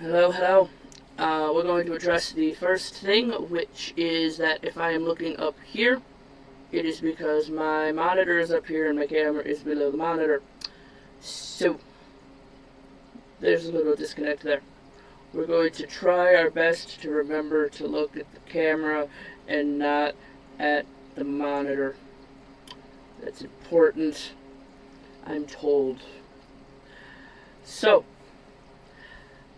Hello, hello. We're going to address the first thing, which is that if I am looking up here, it is because my monitor is up here and my camera is below the monitor. So, there's a little disconnect there. We're going to try our best to remember to look at the camera and not at the monitor. That's important, I'm told. So,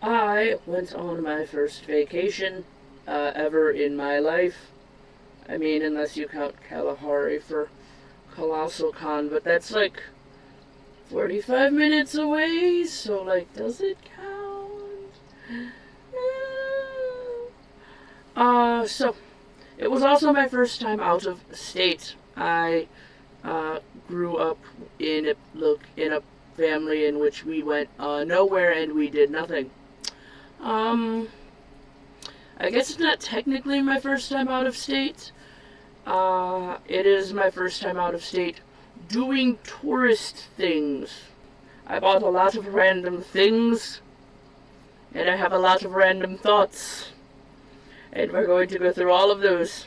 I went on my first vacation ever in my life. I mean, unless you count Kalahari for Colossal Con, but that's like 45 minutes away, so like, does it count? So, it was also my first time out of state. I grew up in a family in which we went nowhere and we did nothing. I guess it's not technically my first time out of state. It is my first time out of state doing tourist things. I bought a lot of random things, and I have a lot of random thoughts. And we're going to go through all of those,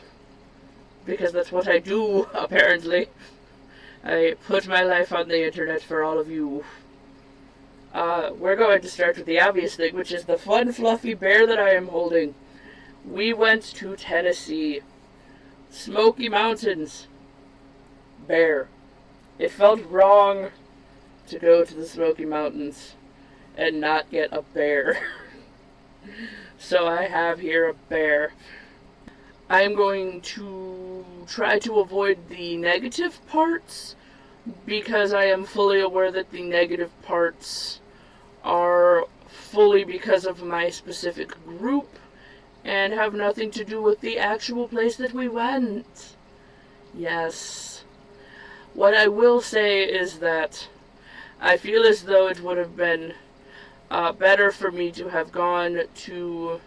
because that's what I do, apparently. I put my life on the internet for all of you. We're going to start with the obvious thing, which is the fun, fluffy bear that I am holding. We went to Tennessee. Smoky Mountains. Bear. It felt wrong to go to the Smoky Mountains and not get a bear. So I have here a bear. I'm going to try to avoid the negative parts, because I am fully aware that the negative parts are fully because of my specific group and have nothing to do with the actual place that we went. Yes. What I will say is that I feel as though it would have been better for me to have gone to...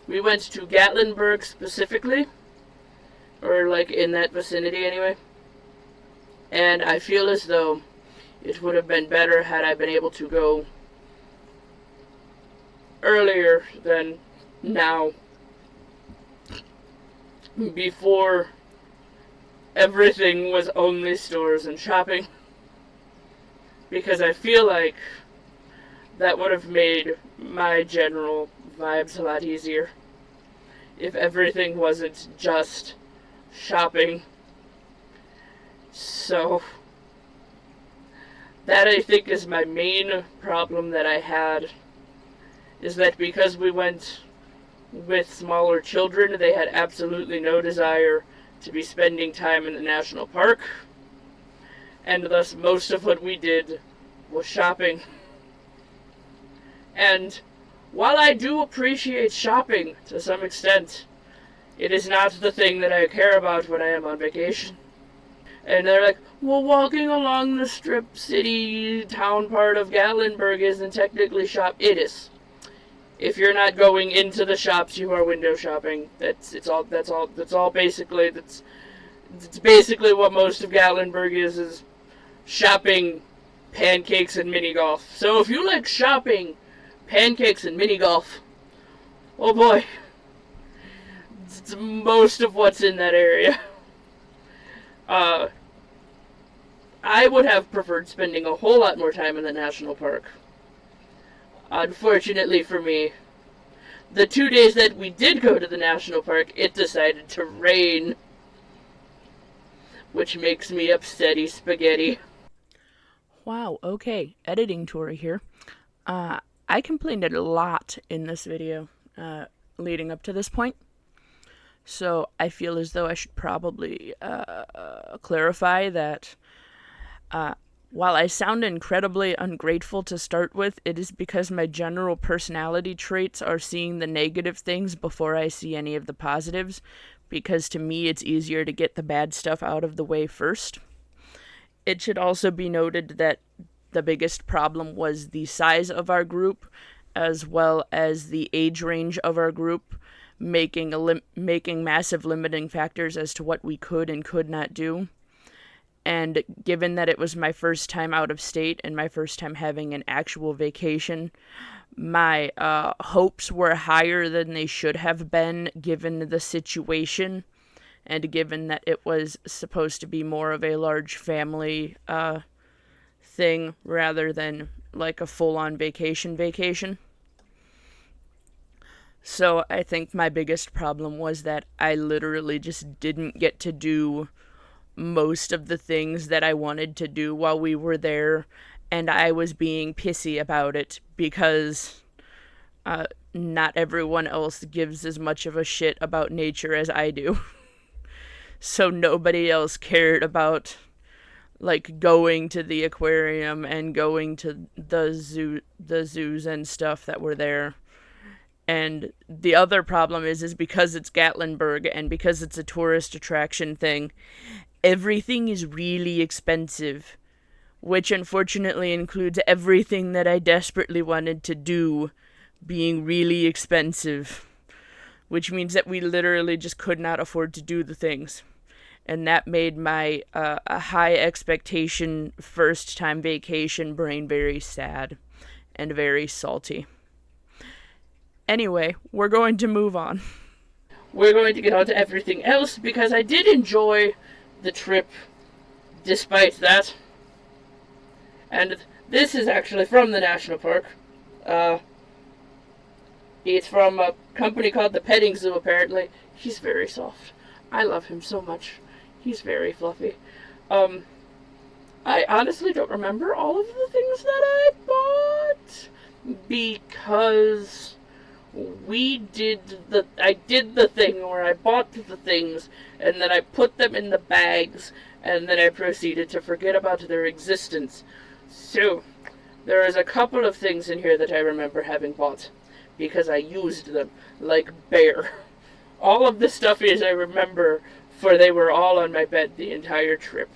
We went to Gatlinburg specifically, or like in that vicinity anyway. And I feel as though it would have been better had I been able to go earlier than now, before everything was only stores and shopping, because I feel like that would have made my general vibes a lot easier if everything wasn't just shopping. So, that I think is my main problem that I had, is that because we went with smaller children, they had absolutely no desire to be spending time in the national park, and thus most of what we did was shopping. And while I do appreciate shopping to some extent, it is not the thing that I care about when I am on vacation. And they're like, well, walking along the strip city town part of Gatlinburg isn't technically shop. It is. If you're not going into the shops, you are window shopping. It's basically what most of Gatlinburg is shopping, pancakes, and mini golf. So if you like shopping, pancakes, and mini golf, oh boy, it's most of what's in that area. I would have preferred spending a whole lot more time in the national park. Unfortunately for me, the 2 days that we did go to the national park, it decided to rain, which makes me upsetty spaghetti. Wow, okay, editing tour here. I complained a lot in this video leading up to this point, so I feel as though I should probably clarify that while I sound incredibly ungrateful to start with, it is because my general personality traits are seeing the negative things before I see any of the positives, because to me it's easier to get the bad stuff out of the way first. It should also be noted that the biggest problem was the size of our group, as well as the age range of our group, making massive limiting factors as to what we could and could not do. And given that it was my first time out of state and my first time having an actual vacation, My hopes were higher than they should have been given the situation, and given that it was supposed to be more of a large family thing rather than like a full-on vacation. So I think my biggest problem was that I literally just didn't get to do most of the things that I wanted to do while we were there, and I was being pissy about it because not everyone else gives as much of a shit about nature as I do. So nobody else cared about like going to the aquarium and going to the zoos and stuff that were there. And the other problem is because it's Gatlinburg and because it's a tourist attraction thing, everything is really expensive, which unfortunately includes everything that I desperately wanted to do being really expensive, which means that we literally just could not afford to do the things. And that made my a high expectation first time vacation brain very sad and very salty. Anyway, we're going to move on. We're going to get on to everything else because I did enjoy the trip despite that. And this is actually from the national park. It's from a company called the Petting Zoo, apparently. He's very soft. I love him so much. He's very fluffy. I honestly don't remember all of the things that I bought because I did the thing where I bought the things and then I put them in the bags and then I proceeded to forget about their existence. So, there is a couple of things in here that I remember having bought because I used them, like bear. All of the stuff is I remember, for they were all on my bed the entire trip,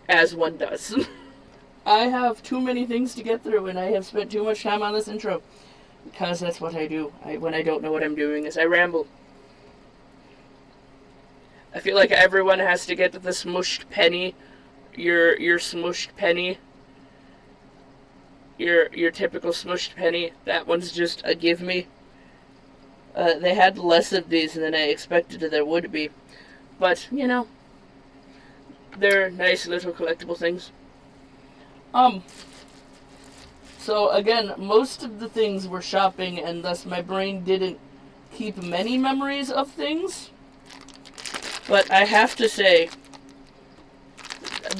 as one does. I have too many things to get through and I have spent too much time on this intro. Because that's what I do. When I don't know what I'm doing is I ramble. I feel like everyone has to get the smushed penny. Your smushed penny. Your typical smushed penny. That one's just a give me. They had less of these than I expected there would be. But, you know, they're nice little collectible things. So again, most of the things were shopping, and thus my brain didn't keep many memories of things. But I have to say,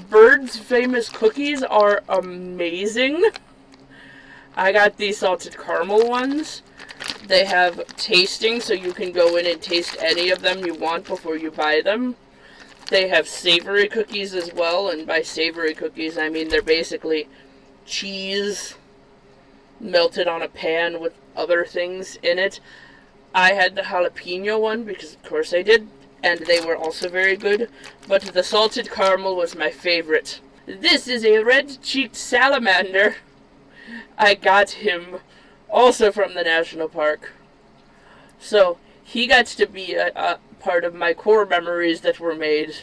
Bird's famous cookies are amazing. I got these salted caramel ones. They have tasting, so you can go in and taste any of them you want before you buy them. They have savory cookies as well, and by savory cookies I mean they're basically cheese melted on a pan with other things in it. I had the jalapeno one because of course I did, and they were also very good, but the salted caramel was my favorite. This is a red-cheeked salamander. I got him also from the national park. So he got to be a part of my core memories that were made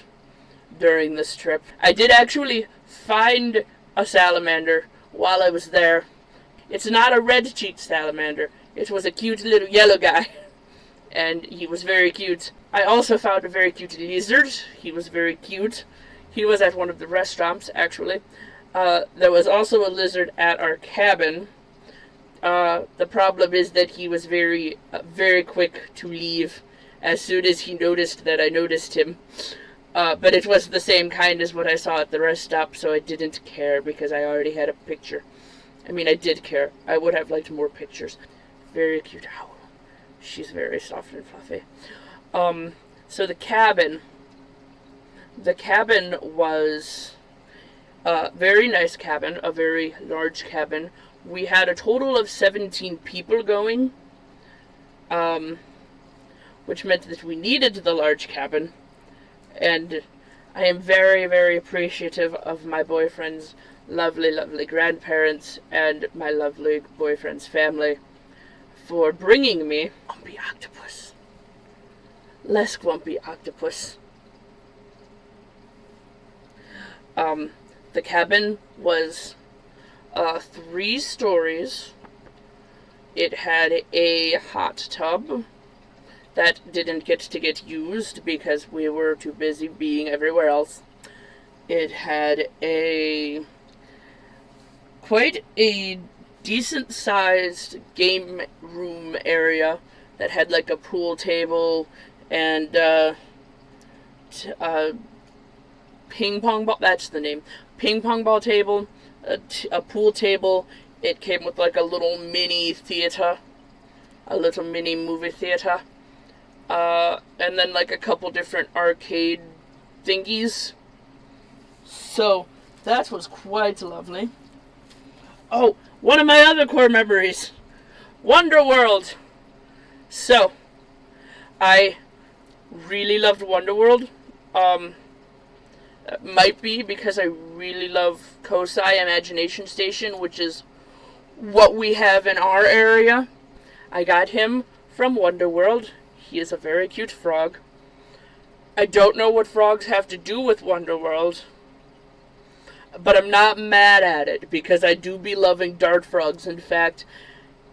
during this trip. I did actually find a salamander while I was there. It's not a red-cheeked salamander. It was a cute little yellow guy. And he was very cute. I also found a very cute lizard. He was very cute. He was at one of the restaurants, actually. There was also a lizard at our cabin. The problem is that he was very, very quick to leave as soon as he noticed that I noticed him. But it was the same kind as what I saw at the rest stop, so I didn't care because I already had a picture. I mean, I did care. I would have liked more pictures. Very cute owl. She's very soft and fluffy. So the cabin was a very nice cabin, a very large cabin. We had a total of 17 people going, which meant that we needed the large cabin. And I am very, very appreciative of my boyfriend's lovely, lovely grandparents and my lovely boyfriend's family for bringing me Grumpy Octopus. Less Grumpy Octopus. The cabin was 3 stories. It had a hot tub that didn't get used because we were too busy being everywhere else. It had quite a decent sized game room area that had like a pool table and ping pong ball, that's the name, ping pong ball table, a pool table. It came with like a little mini theater, a little mini movie theater, and then like a couple different arcade thingies. So that was quite lovely. Oh, one of my other core memories, Wonder World. So I really loved Wonder World. Might be because I really love Kosai Imagination Station, which is what we have in our area. I got him from Wonder World. He is a very cute frog. I don't know what frogs have to do with Wonder World, but I'm not mad at it because I do be loving dart frogs. In fact,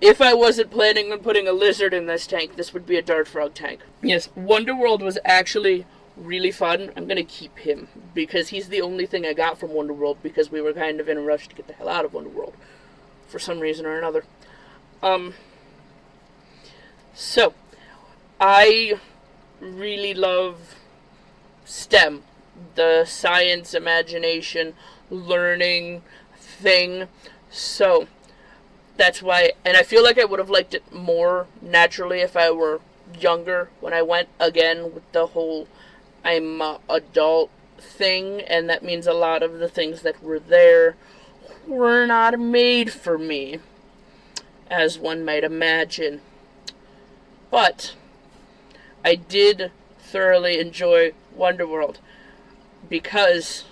if I wasn't planning on putting a lizard in this tank, this would be a dart frog tank. Yes, Wonder World was actually really fun. I'm going to keep him because he's the only thing I got from Wonder World because we were kind of in a rush to get the hell out of Wonder World for some reason or another. So, I really love STEM, the science, imagination, learning thing. So, that's why, and I feel like I would have liked it more naturally if I were younger when I went, again, with the whole I'm adult thing, and that means a lot of the things that were there were not made for me, as one might imagine. But I did thoroughly enjoy Wonder World because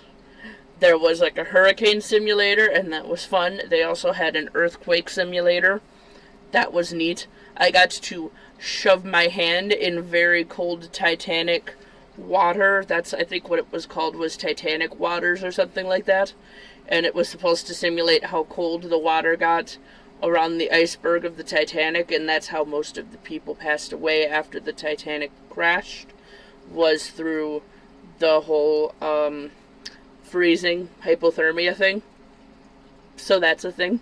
there was like a hurricane simulator, and that was fun. They also had an earthquake simulator. That was neat. I got to shove my hand in very cold Titanic water. That's, I think what it was called was Titanic waters or something like that. And it was supposed to simulate how cold the water got around the iceberg of the Titanic, and that's how most of the people passed away after the Titanic crashed, was through the whole freezing hypothermia thing. So that's a thing.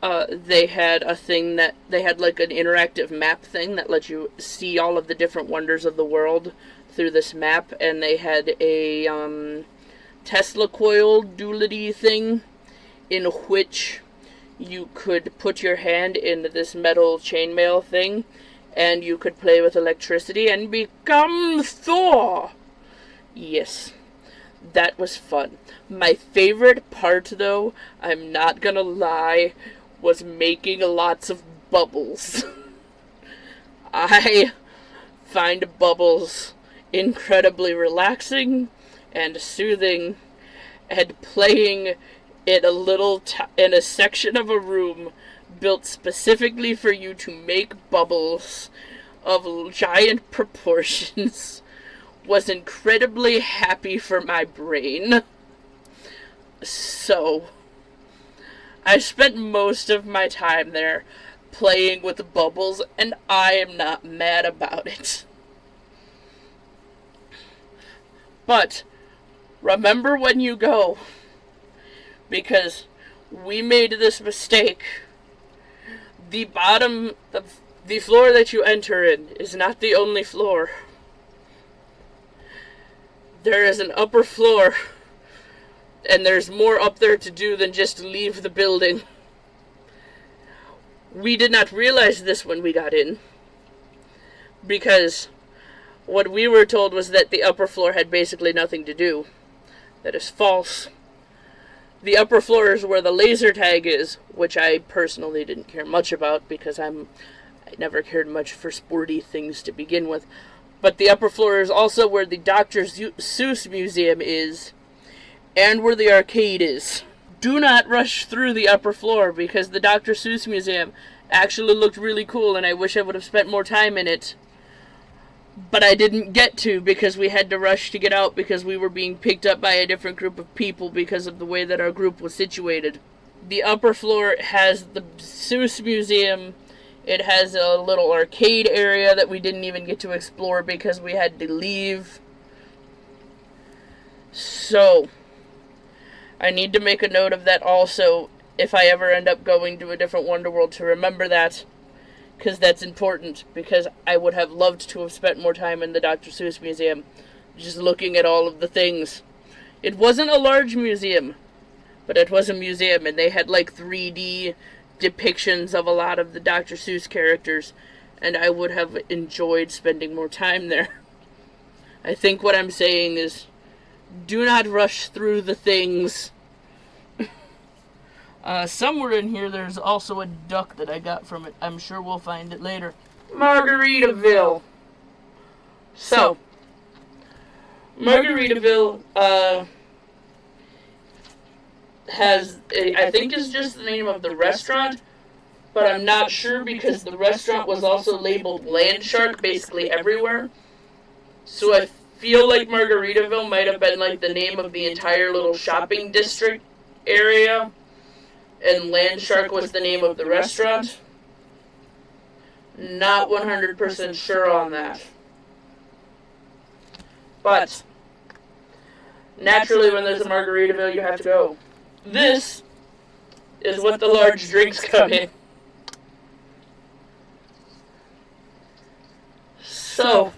They had a thing that they had like an interactive map thing that let you see all of the different wonders of the world through this map, and they had a Tesla coil doolity thing in which you could put your hand in this metal chainmail thing and you could play with electricity and become Thor. Yes, that was fun. My favorite part, though, I'm not gonna lie, was making lots of bubbles. I find bubbles incredibly relaxing and soothing, and playing in in a section of a room built specifically for you to make bubbles of giant proportions was incredibly happy for my brain. So, I spent most of my time there playing with bubbles, and I am not mad about it. But, remember when you go, because we made this mistake. The floor that you enter in is not the only floor. There is an upper floor, and there's more up there to do than just leave the building. We did not realize this when we got in, because what we were told was that the upper floor had basically nothing to do. That is false. The upper floor is where the laser tag is, which I personally didn't care much about because I never cared much for sporty things to begin with. But the upper floor is also where the Dr. Seuss Museum is, and where the arcade is. Do not rush through the upper floor, because the Dr. Seuss Museum actually looked really cool, and I wish I would have spent more time in it. But I didn't get to, because we had to rush to get out, because we were being picked up by a different group of people because of the way that our group was situated. The upper floor has the Seuss Museum It has a little arcade area that we didn't even get to explore because we had to leave. So, I need to make a note of that also if I ever end up going to a different Wonderworld, to remember that, because that's important, because I would have loved to have spent more time in the Dr. Seuss Museum, just looking at all of the things. It wasn't a large museum, but it was a museum, and they had like 3D depictions of a lot of the Dr. Seuss characters, and I would have enjoyed spending more time there. I think what I'm saying is, do not rush through the things. Somewhere in here there's also a duck that I got from it. I'm sure we'll find it later. Margaritaville. So, Margaritaville, I think is just the name of the restaurant, but I'm not sure because the restaurant was also labeled Land Shark basically everywhere. So I feel like Margaritaville might have been like the name of the entire little shopping district area, and Land Shark was the name of the restaurant. Not 100% sure on that. But naturally when there's a Margaritaville you have to go. This is what the large drinks come in. So,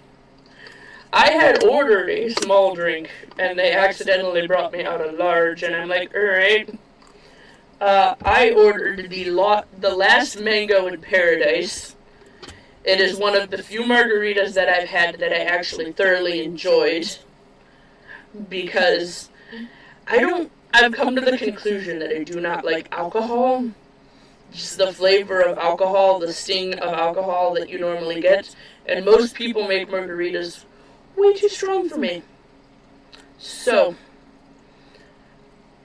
I had ordered a small drink, and they accidentally brought me out a large, and I'm like, alright. I ordered the last mango in paradise. It is one of the few margaritas that I've had that I actually thoroughly enjoyed, because I've come to the conclusion that I do not like alcohol. Just the flavor of alcohol, the sting of alcohol that you normally get. And most people make margaritas way too strong for me. So,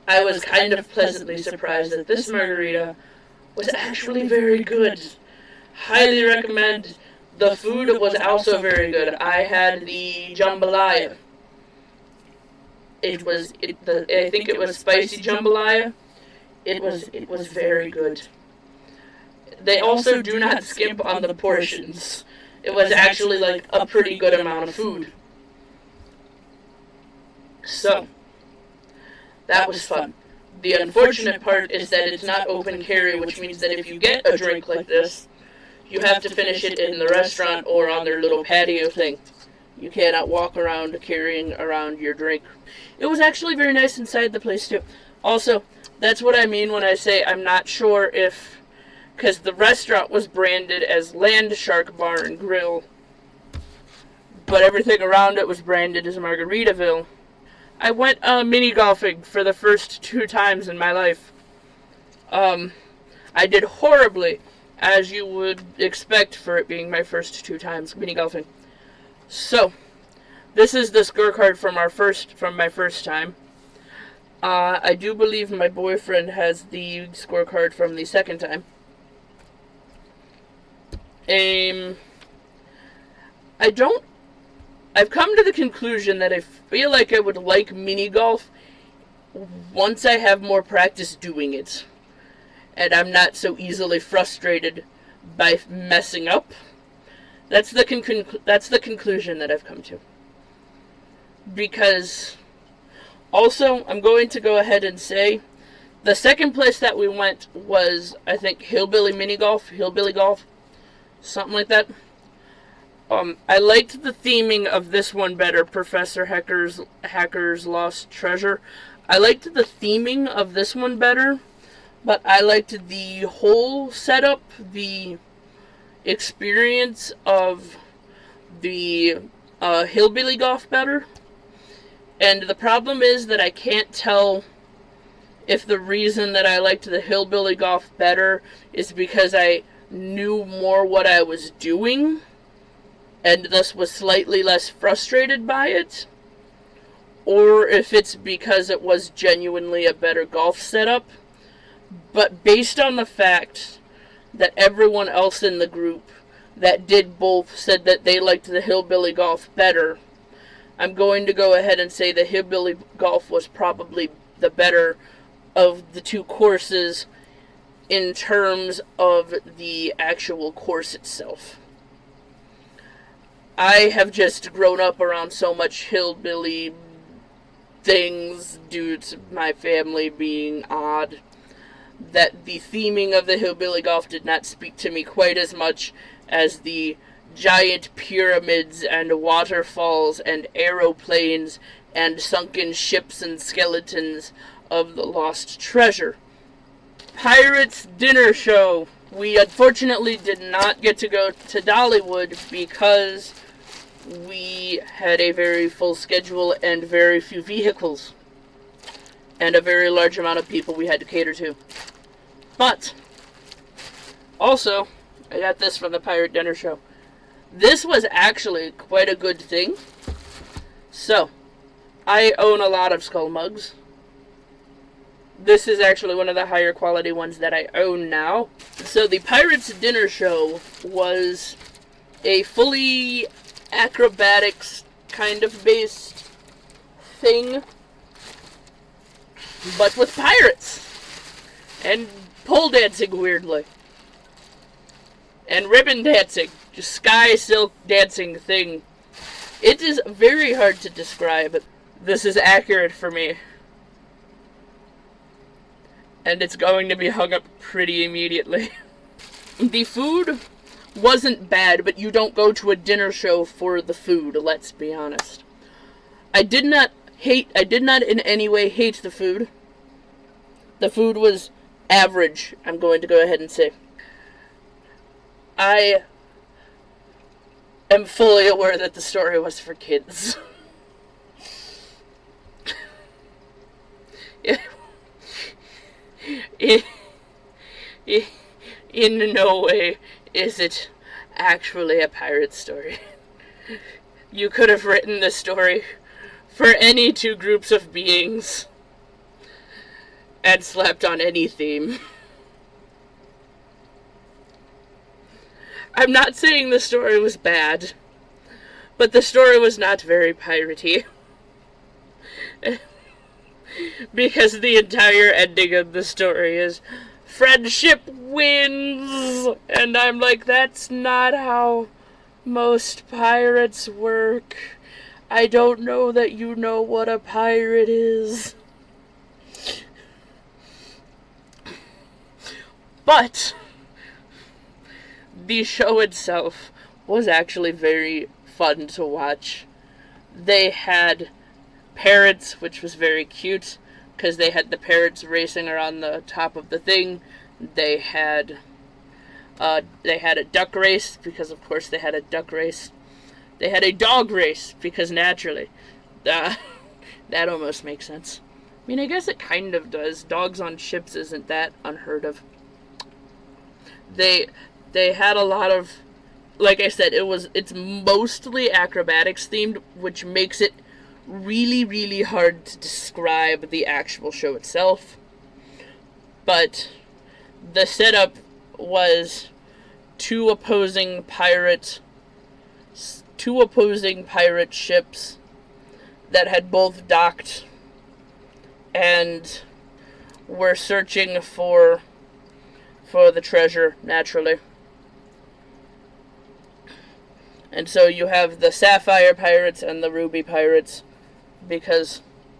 I was kind of pleasantly surprised that this margarita was actually very good. Highly recommend. The food was also very good. I had the jambalaya. I think it was spicy jambalaya. It was very good. They also do not skimp on the portions. It was actually like a pretty good amount of food. So, that was fun. The unfortunate part is that it's not open carry, which means that if you get a drink like this, you have to finish it in the restaurant or on their little patio thing. You cannot walk around carrying around your drink. It was actually very nice inside the place too. Also, that's what I mean when I say I'm not sure if, because the restaurant was branded as Land Shark Bar and Grill, but everything around it was branded as Margaritaville. I went mini golfing for the first 2 times in my life. I did horribly, as you would expect for it being my first 2 times mini golfing. So, this is the scorecard from my first time. I do believe my boyfriend has the scorecard from the second time. I've come to the conclusion that I feel like I would like mini golf once I have more practice doing it, and I'm not so easily frustrated by messing up. That's the conclusion that I've come to. Because, also, I'm going to go ahead and say, the second place that we went was, I think, Hillbilly Golf, something like that. I liked the theming of this one better, Professor Hacker's Lost Treasure. I liked the theming of this one better, but I liked the whole setup, the experience of the Hillbilly Golf better. And the problem is that I can't tell if the reason that I liked the Hillbilly Golf better is because I knew more what I was doing, and thus was slightly less frustrated by it, or if it's because it was genuinely a better golf setup. But based on the fact that everyone else in the group that did both said that they liked the Hillbilly Golf better, I'm going to go ahead and say the Hillbilly Golf was probably the better of the 2 courses, in terms of the actual course itself. I have just grown up around so much hillbilly things due to my family being odd that the theming of the hillbilly golf did not speak to me quite as much as the giant pyramids and waterfalls and aeroplanes and sunken ships and skeletons of the lost treasure. Pirates Dinner Show. We unfortunately did not get to go to Dollywood because we had a very full schedule and very few vehicles and a very large amount of people we had to cater to. But also, I got this from the Pirate Dinner Show. This was actually quite a good thing. So, I own a lot of skull mugs. This is actually one of the higher quality ones that I own now. So the Pirates Dinner Show was a fully acrobatics kind of based thing, but with pirates. And pole dancing weirdly. And ribbon dancing. Just sky silk dancing thing. It is very hard to describe. This is accurate for me. And it's going to be hung up pretty immediately. The food wasn't bad, but you don't go to a dinner show for the food, let's be honest. I did not in any way hate the food. The food was average, I'm going to go ahead and say. I am fully aware that the story was for kids. In no way is it actually a pirate story. You could have written this story for any two groups of beings and slapped on any theme. I'm not saying the story was bad, but the story was not very piratey. Because the entire ending of the story is friendship wins, and I'm like, that's not how most pirates work. I don't know that you know what a pirate is. But the show itself was actually very fun to watch. They had parrots, which was very cute, because they had the parrots racing around the top of the thing. They had a duck race, because of course they had a duck race. They had a dog race, because naturally. That almost makes sense. I mean, I guess it kind of does. Dogs on ships isn't that unheard of. They had a lot of, like I said, it's mostly acrobatics themed, which makes it really, really hard to describe the actual show itself. But the setup was two opposing pirate ships that had both docked and were searching for the treasure, naturally. And so you have the Sapphire Pirates and the Ruby Pirates,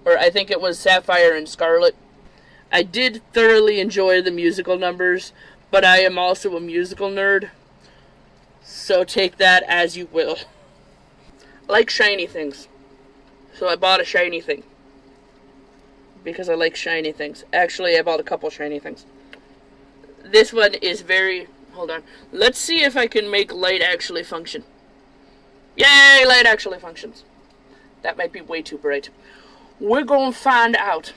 or I think it was Sapphire and Scarlet. I did thoroughly enjoy the musical numbers, but I am also a musical nerd, so take that as you will. I like shiny things, so I bought a shiny thing, because I like shiny things. Actually, I bought a couple shiny things. This one is very... Hold on. Let's see if I can make light actually function. Yay, light actually functions. That might be way too bright. We're going to find out.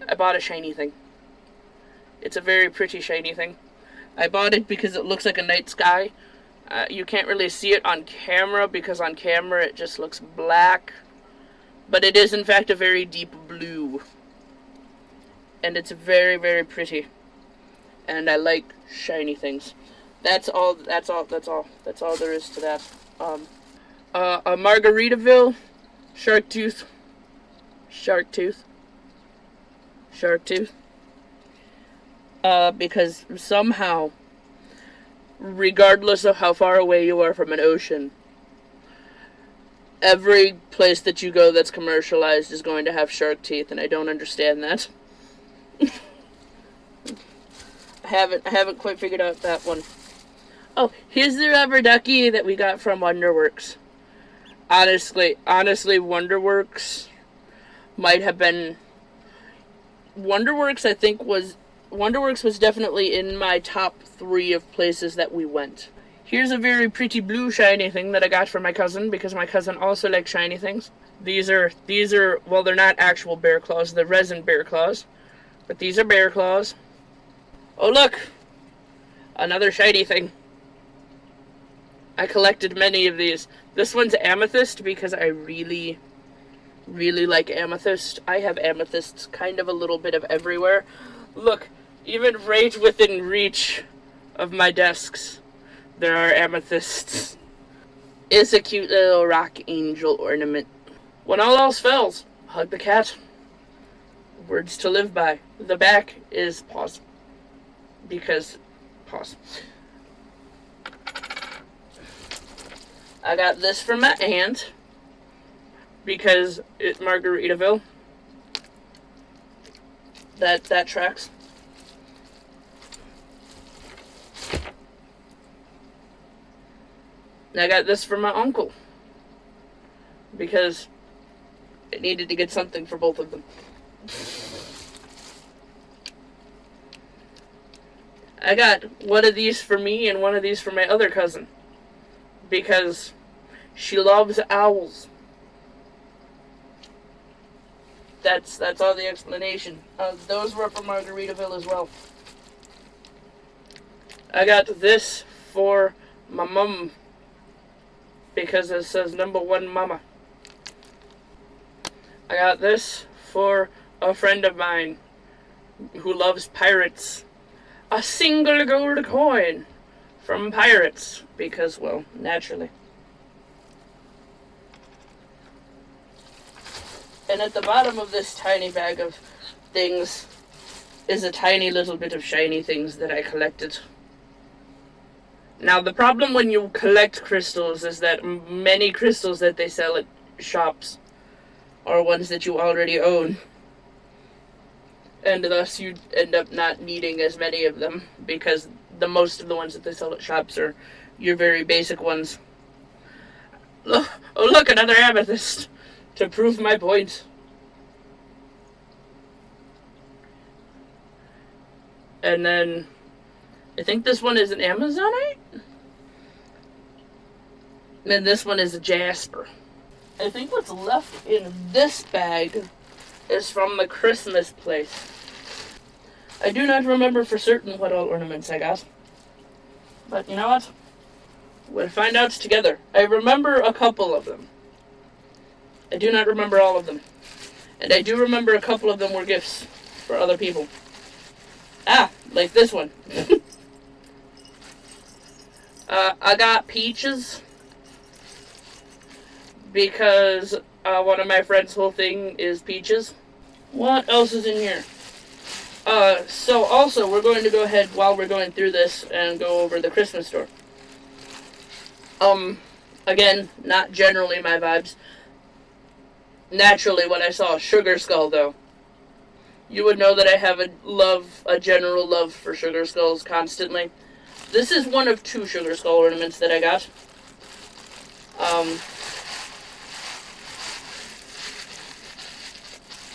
I bought a shiny thing. It's a very pretty shiny thing. I bought it because it looks like a night sky. You can't really see it on camera because on camera it just looks black. But it is in fact a very deep blue. And it's very, very pretty. And I like shiny things. That's all there is to that. A Margaritaville, Shark Tooth. because somehow, regardless of how far away you are from an ocean, every place that you go that's commercialized is going to have shark teeth, and I don't understand that. I haven't quite figured out that one. Oh, here's the rubber ducky that we got from Wonderworks. Honestly, Wonderworks might have been... Wonderworks was definitely in my top 3 of places that we went. Here's a very pretty blue shiny thing that I got from my cousin, because my cousin also likes shiny things. These are, well, they're not actual bear claws, they're resin bear claws. But these are bear claws. Oh, look! Another shiny thing. I collected many of these. This one's amethyst because I really, really like amethyst. I have amethysts kind of a little bit of everywhere. Look, even right within reach of my desks, there are amethysts. It's a cute little rock angel ornament. When all else fails, hug the cat. Words to live by. The back is pause. Because, pause. I got this from my aunt, because it's Margaritaville. That tracks. And I got this from my uncle, because I needed to get something for both of them. I got one of these for me and one of these for my other cousin, because she loves owls. That's all the explanation. Those were from Margaritaville as well. I got this for my mum, because it says #1 mama. I got this for a friend of mine who loves pirates. A single gold coin from pirates, because, well, naturally. And at the bottom of this tiny bag of things is a tiny little bit of shiny things that I collected. Now, the problem when you collect crystals is that many crystals that they sell at shops are ones that you already own. And thus you end up not needing as many of them, because the most of the ones that they sell at shops are your very basic ones. Oh, look, another amethyst, to prove my point. And then, I think this one is an Amazonite? And then this one is a jasper. I think what's left in this bag is from the Christmas place. I do not remember for certain what all ornaments I got. But you know what? We'll find out together. I remember a couple of them. I do not remember all of them. And I do remember a couple of them were gifts for other people. Like this one. I got peaches, because one of my friends' whole thing is peaches. What else is in here? So also, we're going to go ahead while we're going through this and go over the Christmas store. Again, not generally my vibes. Naturally, when I saw a sugar skull, though, you would know that I have a general love for sugar skulls constantly. This is one of 2 sugar skull ornaments that I got.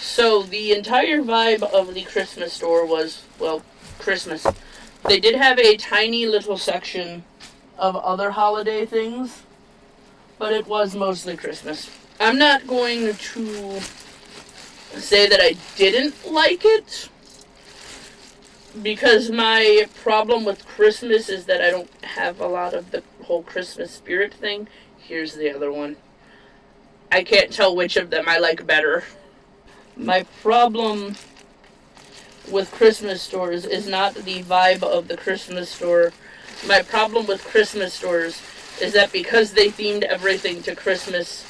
So the entire vibe of the Christmas store was, well, Christmas. They did have a tiny little section of other holiday things, but it was mostly Christmas. I'm not going to say that I didn't like it, because my problem with Christmas is that I don't have a lot of the whole Christmas spirit thing. Here's the other one. I can't tell which of them I like better. My problem with Christmas stores is not the vibe of the Christmas store. My problem with Christmas stores is that because they themed everything to Christmas,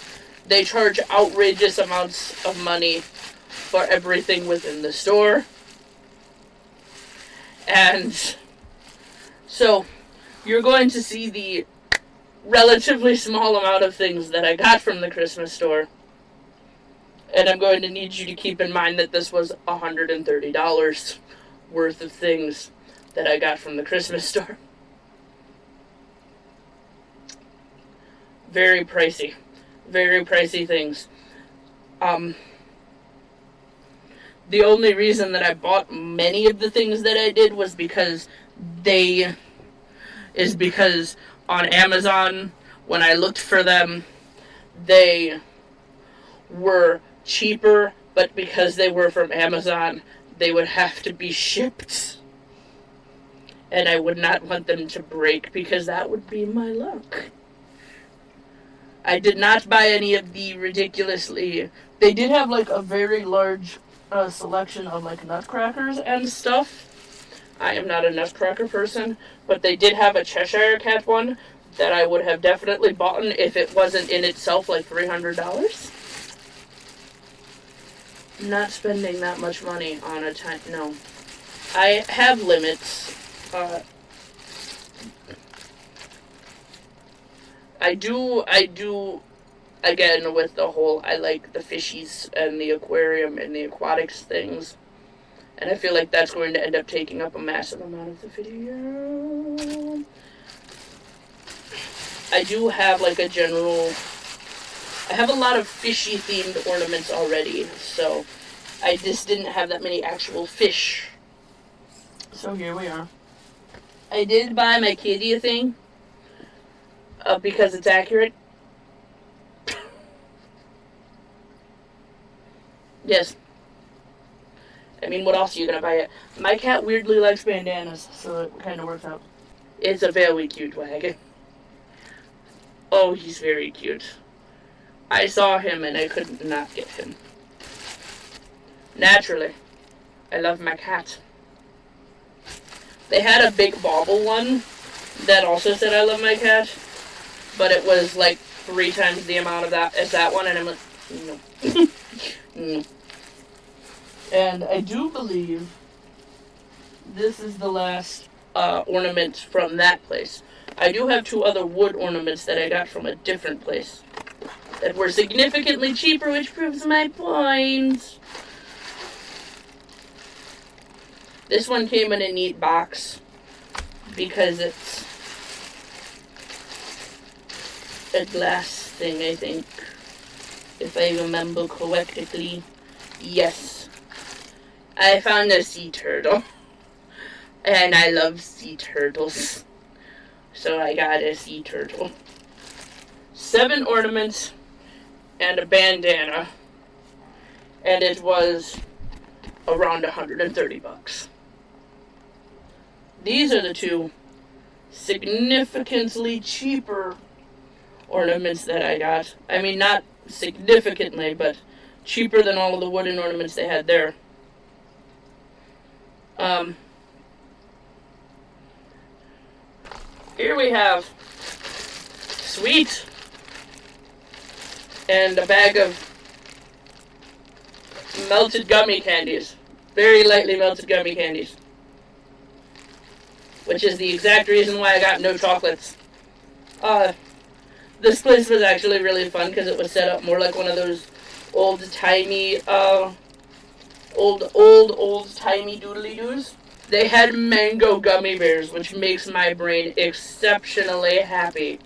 they charge outrageous amounts of money for everything within the store. And so you're going to see the relatively small amount of things that I got from the Christmas store. And I'm going to need you to keep in mind that this was $130 worth of things that I got from the Christmas store. Very pricey. Very pricey things. The only reason that I bought many of the things that I did was because on Amazon, when I looked for them, they were cheaper, but because they were from Amazon, they would have to be shipped. And I would not want them to break, because that would be my luck. I did not buy any of the ridiculously... They did have, like, a very large selection of, like, nutcrackers and stuff. I am not a nutcracker person, but they did have a Cheshire Cat one that I would have definitely bought if it wasn't in itself like $300. Not spending that much money on a time. No. I have limits. I do, again, with the whole, I like the fishies and the aquarium and the aquatics things. And I feel like that's going to end up taking up a massive amount of the video. I do have like a general... I have a lot of fishy themed ornaments already, so I just didn't have that many actual fish. So here we are. I did buy my kitty a thing, because it's accurate. Yes. I mean, what else are you gonna buy it? My cat weirdly likes bandanas, so it kind of works out. It's a very cute wagon. Oh, he's very cute. I saw him and I could not get him. Naturally, I love my cat. They had a big bauble one that also said I love my cat, but it was like 3 times the amount of that as that one, and I'm like, no. No. And I do believe this is the last ornament from that place. I do have 2 other wood ornaments that I got from a different place that were significantly cheaper, which proves my point. This one came in a neat box because it's a glass thing, I think, if I remember correctly. Yes. I found a sea turtle. And I love sea turtles. So I got a sea turtle. 7 ornaments and a bandana. And it was around $130. These are the 2 significantly cheaper ornaments that I got. I mean, not significantly, but cheaper than all of the wooden ornaments they had there. Here we have sweet and a bag of melted gummy candies. Very lightly melted gummy candies. Which is the exact reason why I got no chocolates. This place was actually really fun because it was set up more like one of those old-timey, old-timey doodly-doos. They had mango gummy bears, which makes my brain exceptionally happy.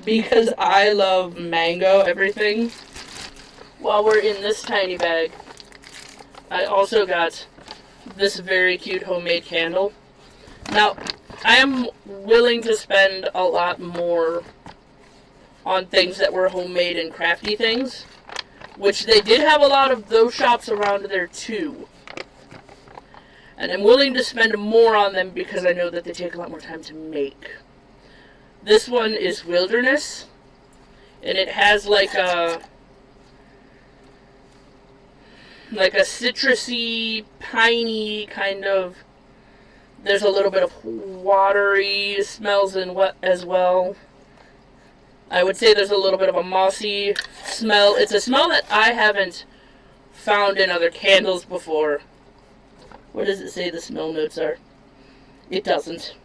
Because I love mango everything. While we're in this tiny bag, I also got this very cute homemade candle. Now, I am willing to spend a lot more on things that were homemade and crafty things, which they did have a lot of those shops around there too. And I'm willing to spend more on them because I know that they take a lot more time to make. This one is Wilderness, and it has like a citrusy, piney kind of. There's a little bit of watery smells in what as well. I would say there's a little bit of a mossy smell. It's a smell that I haven't found in other candles before. What does it say the smell notes are? It doesn't.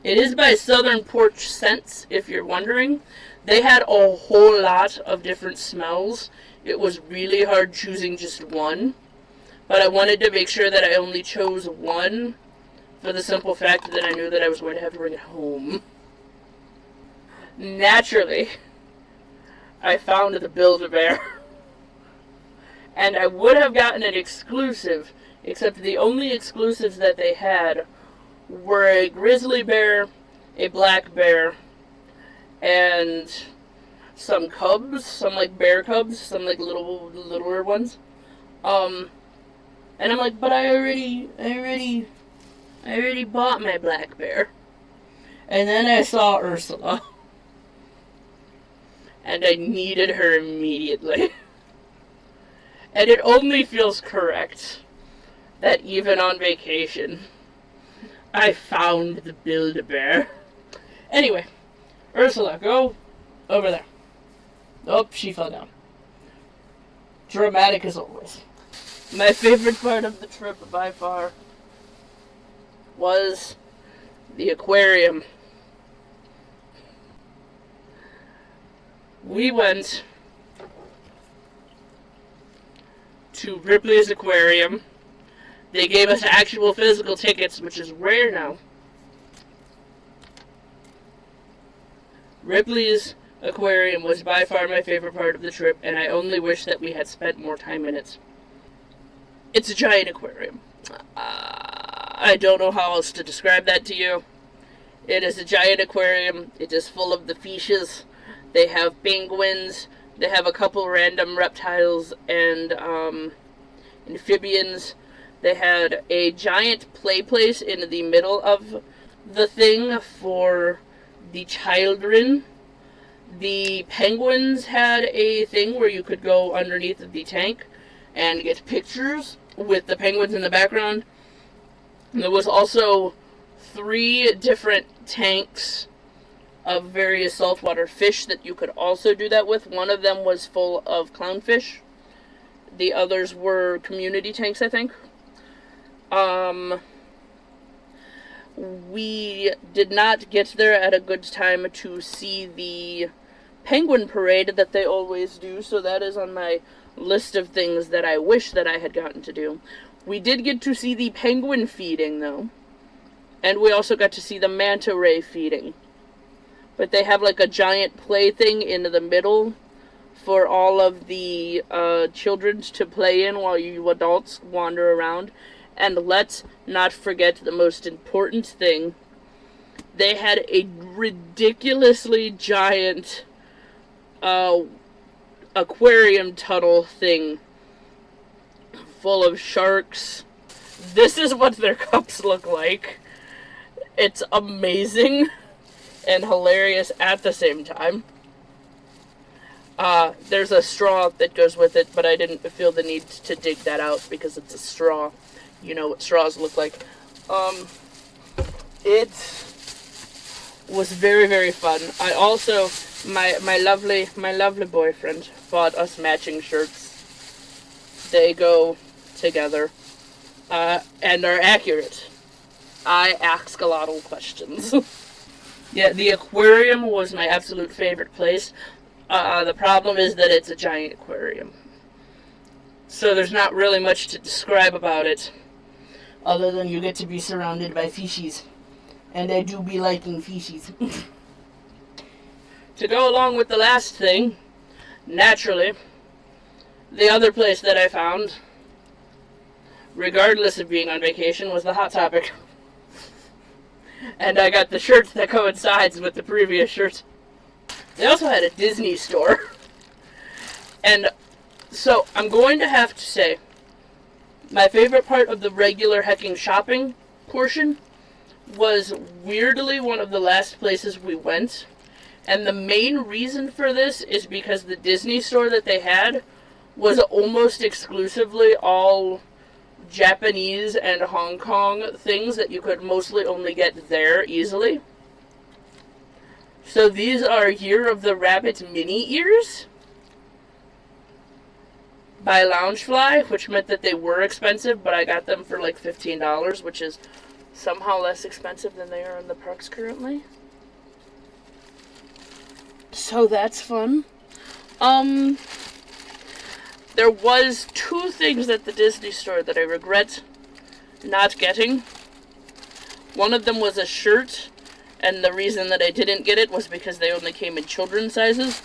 It is by Southern Porch Scents, if you're wondering. They had a whole lot of different smells. It was really hard choosing just one. But I wanted to make sure that I only chose one for the simple fact that I knew that I was going to have to bring it home. Naturally, I found the Build-A-Bear. And I would have gotten an exclusive, except the only exclusives that they had were a grizzly bear, a black bear, and some cubs, some like bear cubs, some like littler ones. And I'm like, but I already bought my black bear. And then I saw Ursula. And I needed her immediately. And it only feels correct that even on vacation, I found the Build-A-Bear. Anyway, Ursula, go over there. Oh, she fell down. Dramatic as always. My favorite part of the trip by far was the aquarium. We went to Ripley's Aquarium. They gave us actual physical tickets, which is rare now. Ripley's Aquarium was by far my favorite part of the trip, and I only wish that we had spent more time in it. It's a giant aquarium. I don't know how else to describe that to you. It is a giant aquarium. It is full of the fishes. They have penguins. They have a couple random reptiles and amphibians. They had a giant play place in the middle of the thing for the children. The penguins had a thing where you could go underneath of the tank and get pictures with the penguins in the background. And there was also 3 different tanks of various saltwater fish that you could also do that with. One of them was full of clownfish. The others were community tanks, I think. We did not get there at a good time to see the penguin parade that they always do, so that is on my list of things that I wish that I had gotten to do. We did get to see the penguin feeding, though. And we also got to see the manta ray feeding. But they have like a giant play thing in the middle for all of the children to play in while you adults wander around. And let's not forget the most important thing. They had a ridiculously giant aquarium tunnel thing full of sharks. This is what their cups look like. It's amazing and hilarious at the same time. There's a straw that goes with it, but I didn't feel the need to dig that out because it's a straw. You know what straws look like. It was very, very fun. I also, my lovely boyfriend bought us matching shirts. They go together, and are accurate. I ask a lot of questions. Yeah, the aquarium was my absolute favorite place. The problem is that it's a giant aquarium. So there's not really much to describe about it, other than you get to be surrounded by fishies. And I do be liking fishies. To go along with the last thing, naturally, the other place that I found, regardless of being on vacation, was the Hot Topic. And I got the shirt that coincides with the previous shirt. They also had a Disney store. And so I'm going to have to say, my favorite part of the regular hecking shopping portion was weirdly one of the last places we went. And the main reason for this is because the Disney store that they had was almost exclusively all Japanese and Hong Kong things that you could mostly only get there easily. So these are Year of the Rabbit mini ears. by Loungefly, which meant that they were expensive, but I got them for like $15, which is somehow less expensive than they are in the parks currently. So that's fun. There was 2 things at the Disney store that I regret not getting. One of them was a shirt, and the reason that I didn't get it was because they only came in children's sizes.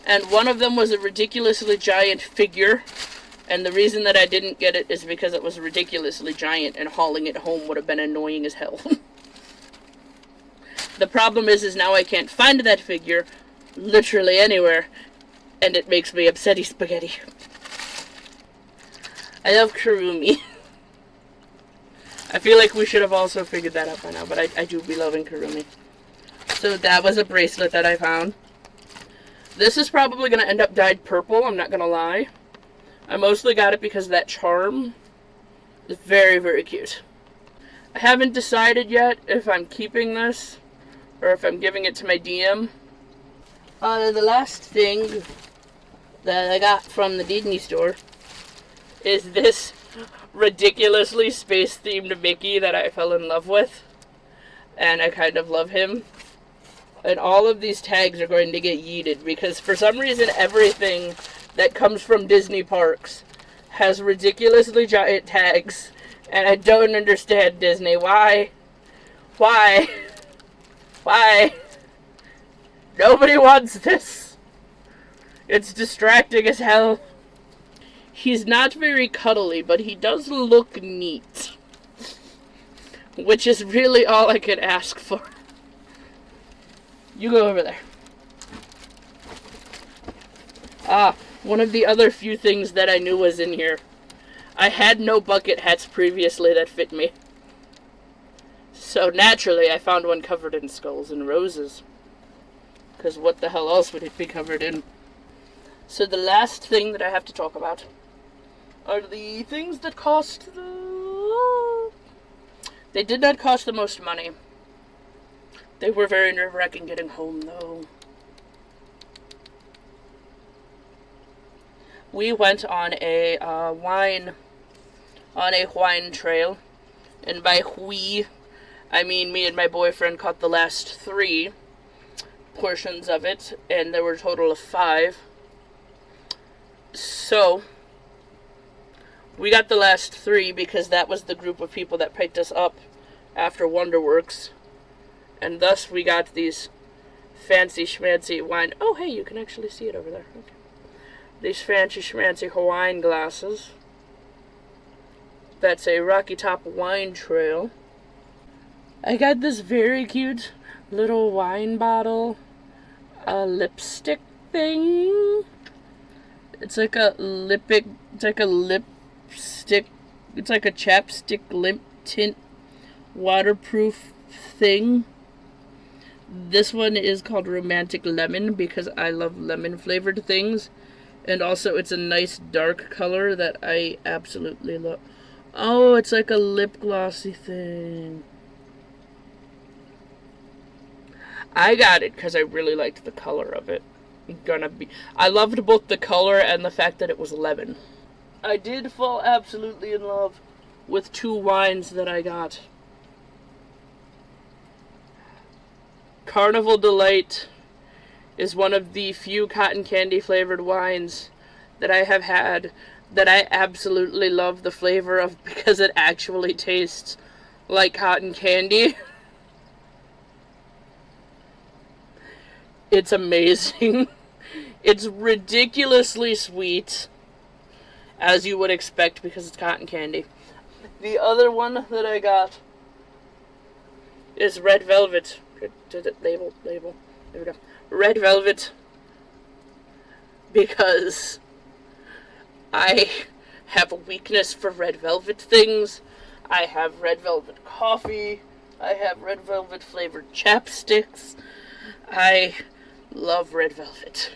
And one of them was a ridiculously giant figure, and the reason that I didn't get it is because it was ridiculously giant, and hauling it home would have been annoying as hell. The problem is now I can't find that figure literally anywhere, and it makes me upsetty spaghetti. I love Kurumi. I feel like we should have also figured that out by now, but I do be loving Kurumi. So that was a bracelet that I found. This is probably going to end up dyed purple, I'm not going to lie. I mostly got it because that charm is very, very cute. I haven't decided yet if I'm keeping this or if I'm giving it to my DM. The last thing that I got from the Disney store is this ridiculously space-themed Mickey that I fell in love with. And I kind of love him. And all of these tags are going to get yeeted because for some reason everything that comes from Disney parks has ridiculously giant tags. And I don't understand, Disney. Why? Why? Why? Nobody wants this. It's distracting as hell. He's not very cuddly, but he does look neat. Which is really all I could ask for. You go over there. One of the other few things that I knew was in here. I had no bucket hats previously that fit me. So naturally, I found one covered in skulls and roses. Because what the hell else would it be covered in? So the last thing that I have to talk about are the things that cost They did not cost the most money. They were very nerve-wracking getting home, though. We went on a wine trail, and by we, I mean me and my boyfriend caught the last 3 portions of it, and there were a total of 5. So we got the last 3 because that was the group of people that picked us up after Wonderworks. And thus we got these fancy schmancy wine. Oh, hey, you can actually see it over there. Okay. These fancy schmancy Hawaiian glasses. That's a Rocky Top wine trail. I got this very cute little wine bottle, a lipstick thing. It's like a lipstick. It's like a chapstick lip tint waterproof thing. This one is called Romantic Lemon because I love lemon flavored things. And also it's a nice dark color that I absolutely love. Oh, it's like a lip glossy thing. I got it because I really liked the color of it. I loved both the color and the fact that it was lemon. I did fall absolutely in love with 2 wines that I got. Carnival Delight is one of the few cotton candy flavored wines that I have had that I absolutely love the flavor of because it actually tastes like cotton candy. It's amazing. It's ridiculously sweet, as you would expect because it's cotton candy. The other one that I got is Red Velvet. Label. There we go. Red Velvet. Because I have a weakness for red velvet things. I have red velvet coffee. I have red velvet flavored chapsticks. I love red velvet.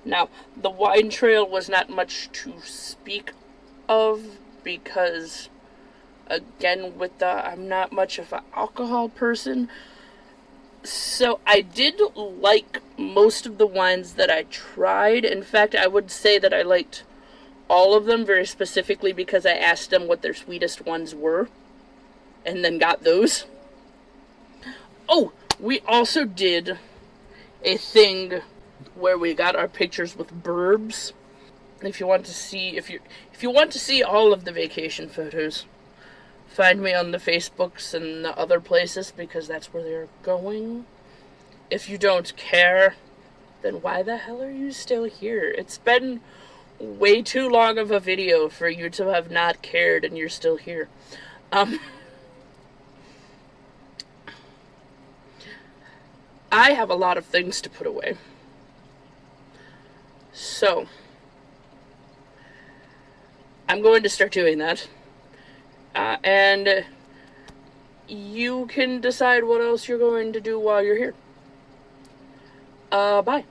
Now, the wine trail was not much to speak of because, again, I'm not much of an alcohol person, So I did like most of the wines that I tried. In fact, I would say that I liked all of them very specifically because I asked them what their sweetest ones were and then got those. Oh, we also did a thing where we got our pictures with burbs. If you want to see if you want to see all of the vacation photos, find me on the Facebooks and the other places because that's where they're going. If you don't care, then why the hell are you still here? It's been way too long of a video for you to have not cared and you're still here. I have a lot of things to put away. So, I'm going to start doing that. And you can decide what else you're going to do while you're here. Bye.